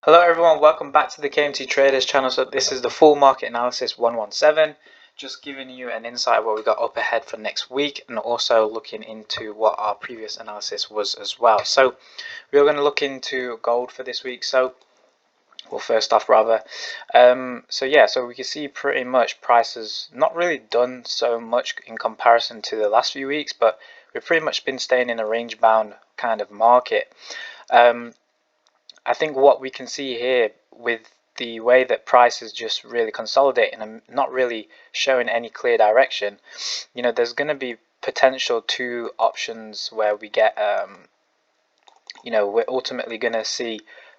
Hello everyone, welcome back to the KMT Traders channel. So this is the full market analysis 117, just giving you an insight of what we got up ahead for next week and also looking into what our previous analysis was as well. So we're going to look into gold for this week. So first off rather, so we can see pretty much prices not really done so much in comparison to the last few weeks, but we've pretty much been staying in a range bound kind of market. I think what we can see here with the way that price is just really consolidating and not really showing any clear direction, there's going to be potential two options where we get, we're ultimately going to see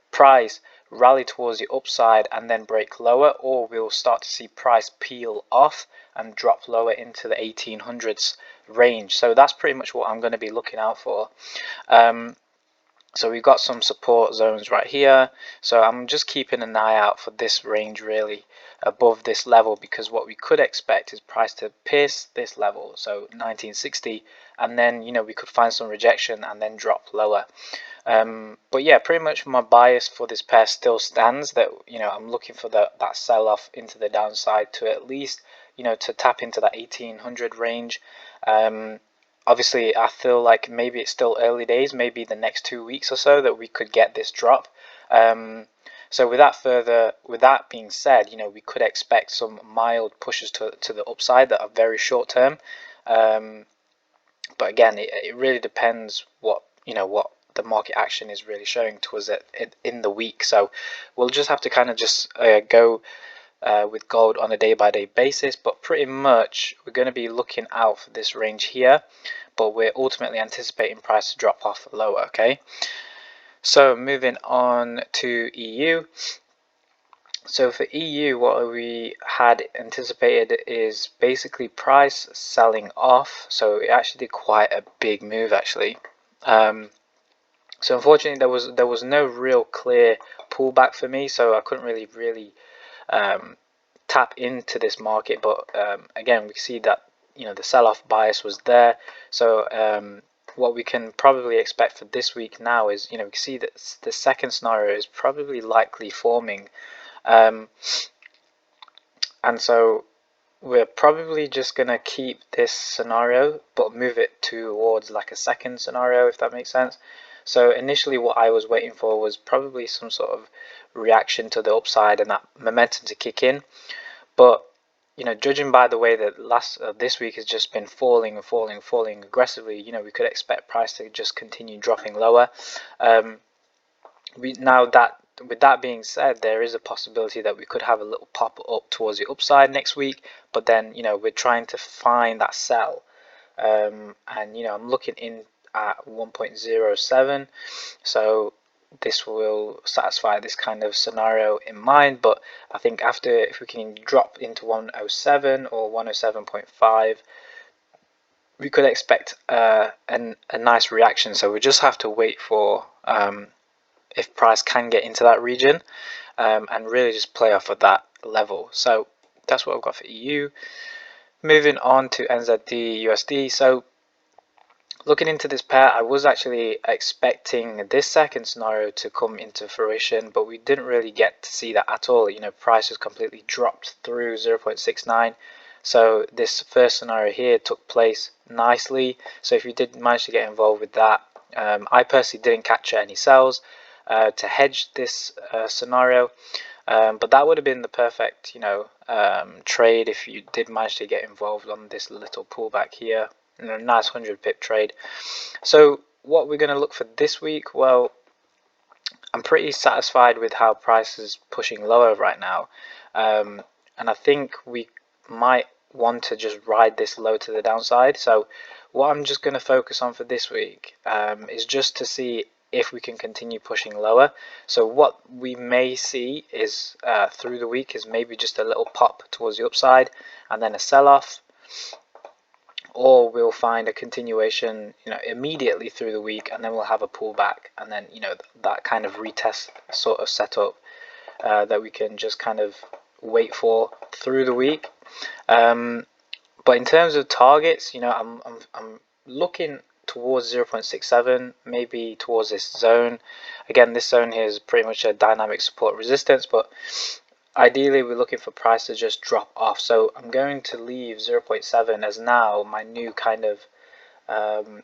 price rally towards the upside and then break lower, or we'll start to see price peel off and drop lower into the 1800s range. So that's pretty much what I'm going to be looking out for. So we've got some support zones right here, so I'm just keeping an eye out for this range really above this level, because what we could expect is price to pierce this level, so 1960, and then we could find some rejection and then drop lower. But yeah, pretty much my bias for this pair still stands, that I'm looking for that sell off into the downside to at least to tap into that 1800 range. Obviously, I feel like maybe it's still early days, maybe the next 2 weeks or so that we could get this drop. So with that being said, we could expect some mild pushes to the upside that are very short term. But again, it really depends what the market action is really showing to us in the week. So we'll just have to kind of just go with gold on a day-by-day basis, but pretty much we're going to be looking out for this range here, but we're ultimately anticipating price to drop off lower. Okay, so moving on to EU. So for EU, what we had anticipated is basically price selling off, so it actually did quite a big move actually. So unfortunately there was no real clear pullback for me, so I couldn't really tap into this market. But again, we see that the sell-off bias was there. So what we can probably expect for this week now is we can see that the second scenario is probably likely forming, and so we're probably just gonna keep this scenario but move it towards like a second scenario, if that makes sense. So initially what I was waiting for was probably some sort of reaction to the upside and that momentum to kick in, but judging by the way that this week has just been falling aggressively, we could expect price to just continue dropping lower. With that being said, there is a possibility that we could have a little pop up towards the upside next week, but then we're trying to find that sell, and I'm looking in at 1.07, so this will satisfy this kind of scenario in mind. But I think if we can drop into 107 or 107.5, we could expect a nice reaction. So we just have to wait for if price can get into that region, and really just play off of that level. So that's what I've got for EU. Moving on to NZDUSD. So looking into this pair, I was actually expecting this second scenario to come into fruition, but we didn't really get to see that at all. Price has completely dropped through 0.69. So this first scenario here took place nicely. So if you did manage to get involved with that, I personally didn't capture any sells to hedge this scenario, but that would have been the perfect trade if you did manage to get involved on this little pullback here. A nice 100 pip trade. So what we're going to look for this week, well, I'm pretty satisfied with how price is pushing lower right now, and I think we might want to just ride this low to the downside. So what I'm just going to focus on for this week is just to see if we can continue pushing lower. So what we may see is through the week is maybe just a little pop towards the upside and then a sell-off, or we'll find a continuation immediately through the week, and then we'll have a pullback, and then that kind of retest sort of setup that we can just kind of wait for through the week. But in terms of targets, I'm looking towards 0.67, maybe towards this zone. Again, this zone here is pretty much a dynamic support resistance, but ideally we're looking for price to just drop off. So I'm going to leave 0.7 as now my new kind of my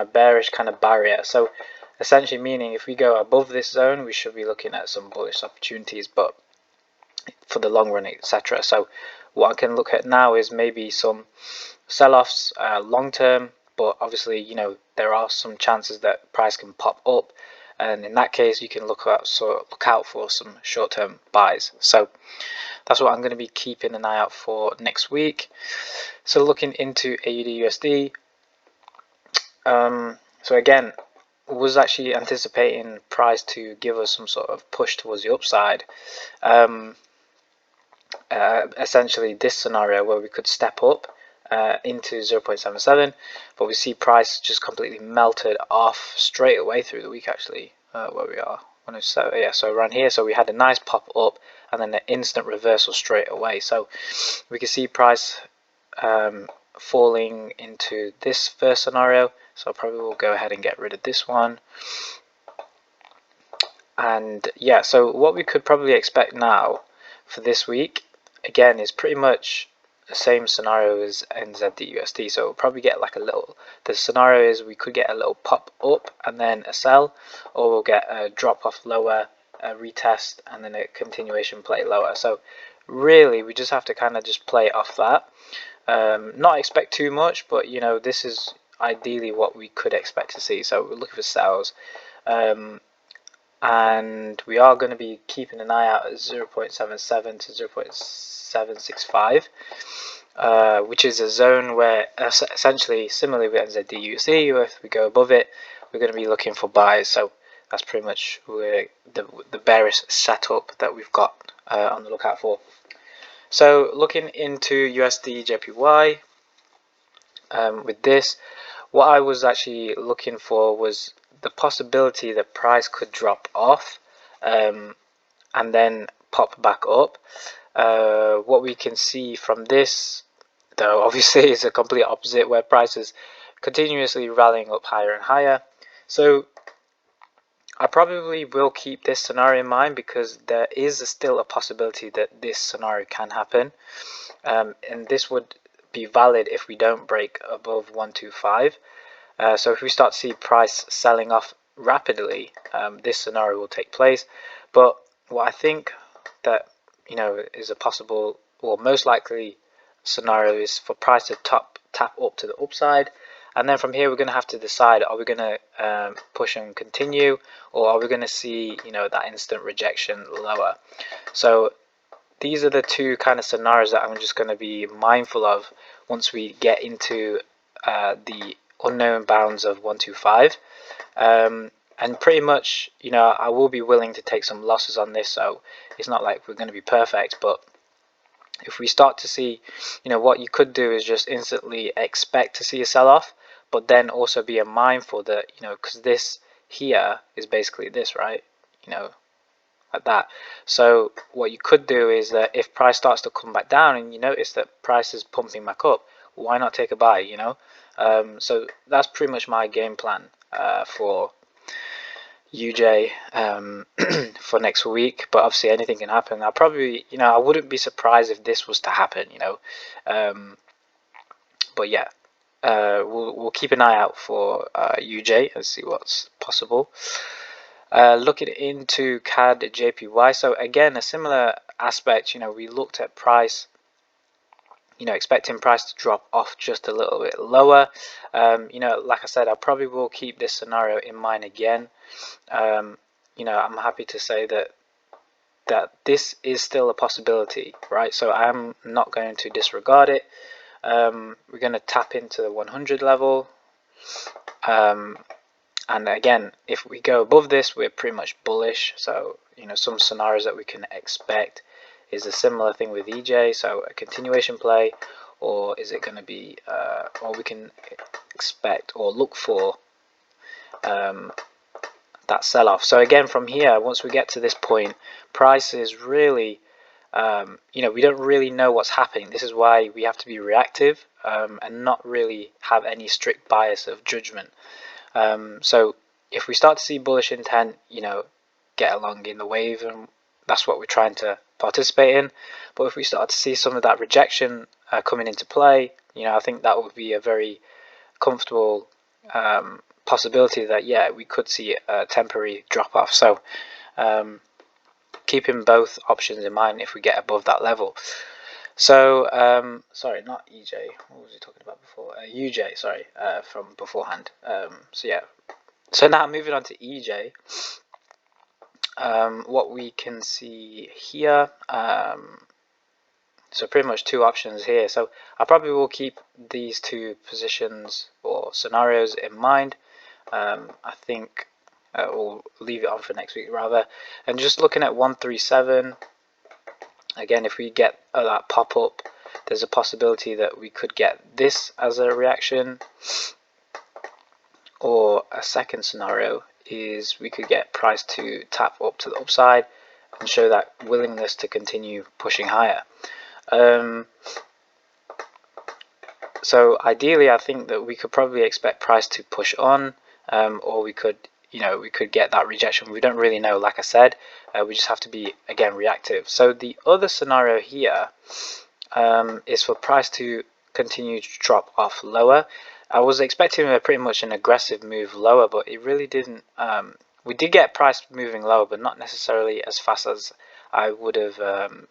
bearish kind of barrier. So essentially meaning if we go above this zone, we should be looking at some bullish opportunities, but for the long run, etc. So what I can look at now is maybe some sell-offs long term, but obviously, you know, there are some chances that price can pop up, and in that case you can look out for some short-term buys. So that's what I'm going to be keeping an eye out for next week. So looking into AUDUSD, so again, was actually anticipating price to give us some sort of push towards the upside. Essentially this scenario where we could step up into 0.77, but we see price just completely melted off straight away through the week. Actually, where we are, so around here. So we had a nice pop up and then an instant reversal straight away. So we can see price falling into this first scenario. So probably we'll go ahead and get rid of this one. And yeah, so what we could probably expect now for this week again is pretty much the same scenario as NZDUSD. So we'll probably get like a little, the scenario is we could get a little pop up and then a sell, or we'll get a drop off lower, a retest, and then a continuation play lower. So really we just have to kind of just play off that, not expect too much, but you know, this is ideally what we could expect to see. So we're looking for sells, and we are going to be keeping an eye out at 0.77 to 0.765, which is a zone where essentially similarly with NZDUSD, if we go above it, we're going to be looking for buys. So that's pretty much the bearish setup that we've got on the lookout for. So looking into USDJPY, with this, what I was actually looking for was the possibility that price could drop off and then pop back up. What we can see from this, though, obviously is a complete opposite, where price is continuously rallying up higher and higher. So I probably will keep this scenario in mind, because there is still a possibility that this scenario can happen, and this would be valid if we don't break above 125. So if we start to see price selling off rapidly, this scenario will take place. But what I think that, you know, is a possible or most likely scenario is for price to tap up to the upside, and then from here we're going to have to decide, are we going to push and continue, or are we going to see, you know, that instant rejection lower. So these are the two kind of scenarios that I'm just going to be mindful of once we get into the unknown bounds of 125, and pretty much, you know, I will be willing to take some losses on this. So it's not like we're going to be perfect, but if we start to see, you know, what you could do is just instantly expect to see a sell-off, but then also be mindful that, you know, because this here is basically this, right, you know, like that. So what you could do is that if price starts to come back down and you notice that price is pumping back up, why not take a buy, you know? So that's pretty much my game plan for UJ for next week. But obviously anything can happen. I'll probably, you know, I wouldn't be surprised if this was to happen, you know. But yeah, we'll keep an eye out for UJ and see what's possible. Looking into CADJPY, so again a similar aspect. You know, we looked at price, you know, expecting price to drop off just a little bit lower. You know, like I said, I probably will keep this scenario in mind again. You know, I'm happy to say that this is still a possibility, right? So I'm not going to disregard it. We're going to tap into the 100 level. And again, if we go above this, we're pretty much bullish. So, you know, some scenarios that we can expect is a similar thing with EJ. So a continuation play, or is it going to be, or we can expect or look for that sell-off. So again, from here, once we get to this point, price is really you know, we don't really know what's happening. This is why we have to be reactive and not really have any strict bias of judgment. So if we start to see bullish intent, you know, get along in the wave, and that's what we're trying to participate in. But if we start to see some of that rejection coming into play, you know, I think that would be a very comfortable possibility that, yeah, we could see a temporary drop off. So keeping both options in mind if we get above that level. So sorry, not EJ, what was he talking about before? UJ, sorry, from beforehand. So yeah, so now moving on to EJ, what we can see here, so pretty much two options here. So I probably will keep these two positions or scenarios in mind. I think we'll leave it on for next week rather. And just looking at 137, again, if we get that pop up, there's a possibility that we could get this as a reaction, or a second scenario is we could get price to tap up to the upside and show that willingness to continue pushing higher. So ideally, I think that we could probably expect price to push on, or we could, you know, we could get that rejection. We don't really know, like I said. We just have to be, again, reactive. So the other scenario here is for price to continue to drop off lower. I was expecting pretty much an aggressive move lower, but it really didn't. We did get price moving lower, but not necessarily as fast as I would have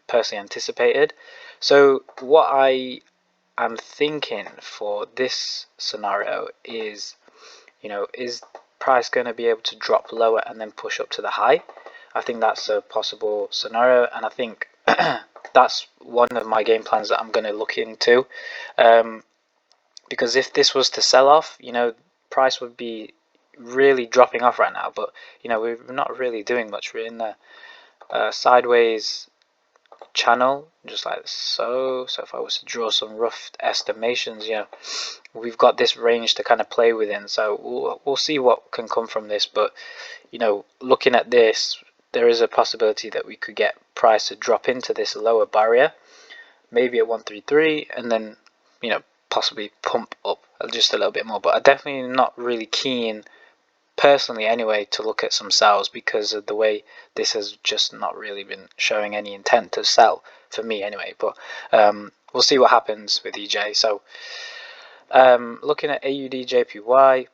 personally anticipated. So what I am thinking for this scenario is, you know, is price going to be able to drop lower and then push up to the high? I think that's a possible scenario, and I think that's one of my game plans that I'm going to look into, because if this was to sell off, you know, price would be really dropping off right now, but you know, we're not really doing much. We're in the sideways channel, just like so. So if I was to draw some rough estimations, you know, we've got this range to kind of play within, so we'll see what can come from this. But you know, looking at this, there is a possibility that we could get price to drop into this lower barrier, maybe at 133, and then, you know, possibly pump up just a little bit more. But I'm definitely not really keen, personally anyway, to look at some sells because of the way this has just not really been showing any intent to sell for me anyway. But we'll see what happens with EJ. So looking at AUDJPY,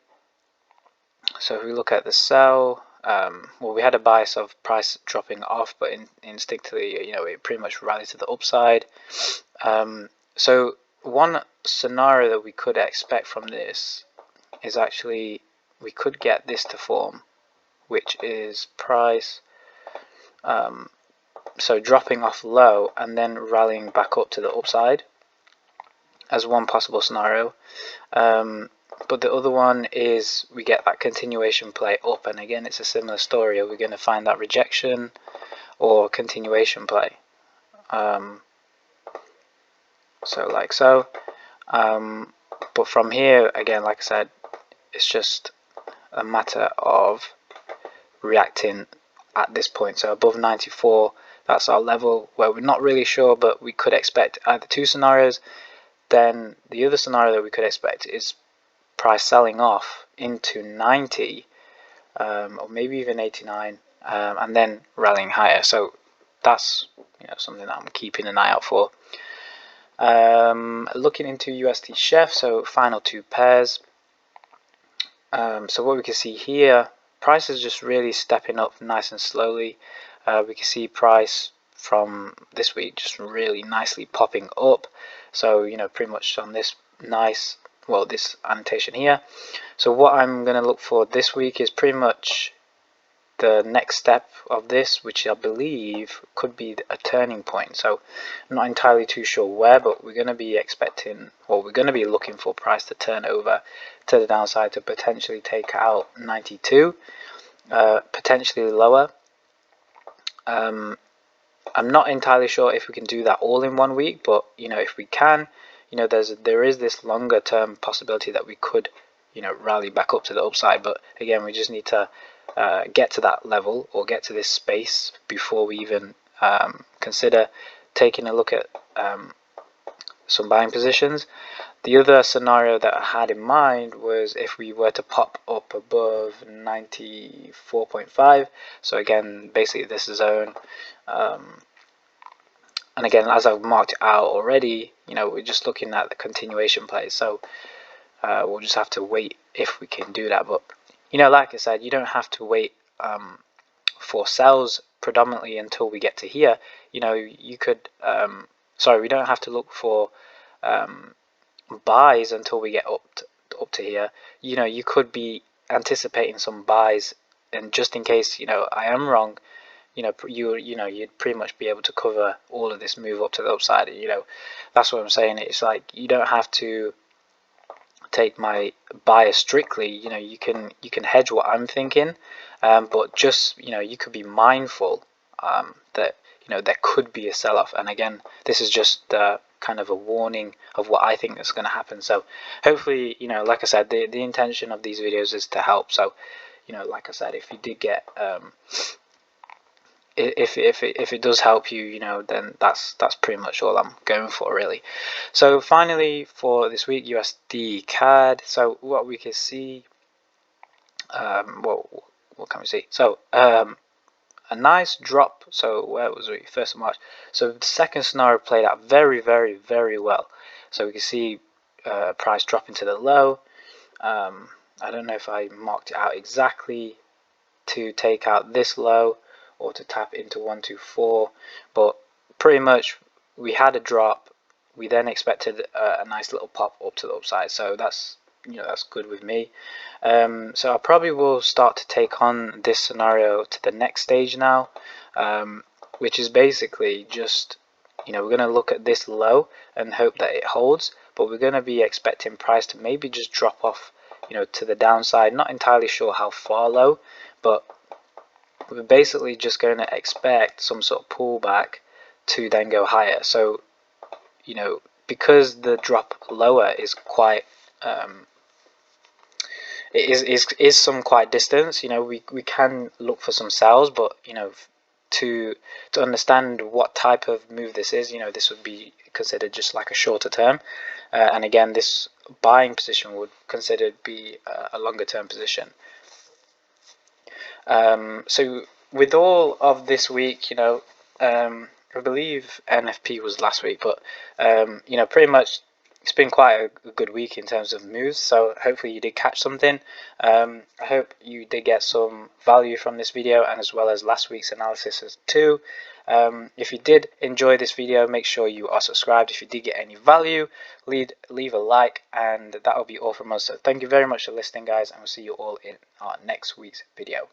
so if we look at the sell, well, we had a bias of price dropping off, but instinctively, you know, it pretty much rallied to the upside. So one scenario that we could expect from this is actually we could get this to form, which is price so dropping off low and then rallying back up to the upside as one possible scenario. But the other one is we get that continuation play up, and again, it's a similar story. Are we going to find that rejection or continuation play? So like so. But from here, again, like I said, it's just a matter of reacting at this point. So above 94, that's our level where we're not really sure, but we could expect either two scenarios. Then the other scenario that we could expect is price selling off into 90, or maybe even 89, and then rallying higher. So that's, you know, something that I'm keeping an eye out for. Looking into USDCHF, so final two pairs. So what we can see here, price is just really stepping up nice and slowly. We can see price from this week just really nicely popping up. So, you know, pretty much on this nice, well, this annotation here. So what I'm going to look for this week is pretty much the next step of this, which I believe could be a turning point. So I'm not entirely too sure where, but we're going to be expecting, or we're going to be looking for price to turn over to the downside to potentially take out 92, potentially lower. I'm not entirely sure if we can do that all in 1 week, but you know, if we can, you know, there is this longer term possibility that we could, you know, rally back up to the upside. But again, we just need to get to that level or get to this space before we even consider taking a look at some buying positions. The other scenario that I had in mind was if we were to pop up above 94.5. So again, basically this zone, and again, as I've marked it out already, you know, we're just looking at the continuation play. So we'll just have to wait if we can do that. But you know, like I said, you don't have to wait for sells predominantly until we get to here. You know, you could we don't have to look for buys until we get up to here. You know, you could be anticipating some buys, and just in case, you know, I am wrong, you know, you'd pretty much be able to cover all of this move up to the upside. You know, that's what I'm saying. It's like you don't have to take my bias strictly. You know, you can hedge what I'm thinking, but just, you know, you could be mindful that, you know, there could be a sell-off. And again, this is just kind of a warning of what I think is going to happen. So hopefully, you know, like I said, the intention of these videos is to help. So, you know, like I said, if you did get if it does help you, you know, then that's pretty much all I'm going for, really. So finally, for this week, USD CAD. So what we can see, what can we see? So a nice drop. So where was we? 1st of March. So the second scenario played out very, very, very well. So we can see price dropping to the low. I don't know if I marked it out exactly to take out this low or to tap into 124, but pretty much we had a drop. We then expected a nice little pop up to the upside, so that's, you know, that's good with me. So I probably will start to take on this scenario to the next stage now, which is basically just, you know, we're going to look at this low and hope that it holds, but we're going to be expecting price to maybe just drop off, you know, to the downside. Not entirely sure how far low, but we're basically just going to expect some sort of pullback to then go higher. So, you know, because the drop lower is quite it is some quite distance, you know, we can look for some sells, but, you know, to understand what type of move this is, you know, this would be considered just like a shorter term, and again, this buying position would considered be a longer term position. So with all of this week, you know, I believe NFP was last week, but you know, pretty much it's been quite a good week in terms of moves. So hopefully you did catch something. I hope you did get some value from this video, and as well as last week's analysis too. If you did enjoy this video, make sure you are subscribed. If you did get any value, leave a like, and that will be all from us. So thank you very much for listening, guys, and we'll see you all in our next week's video.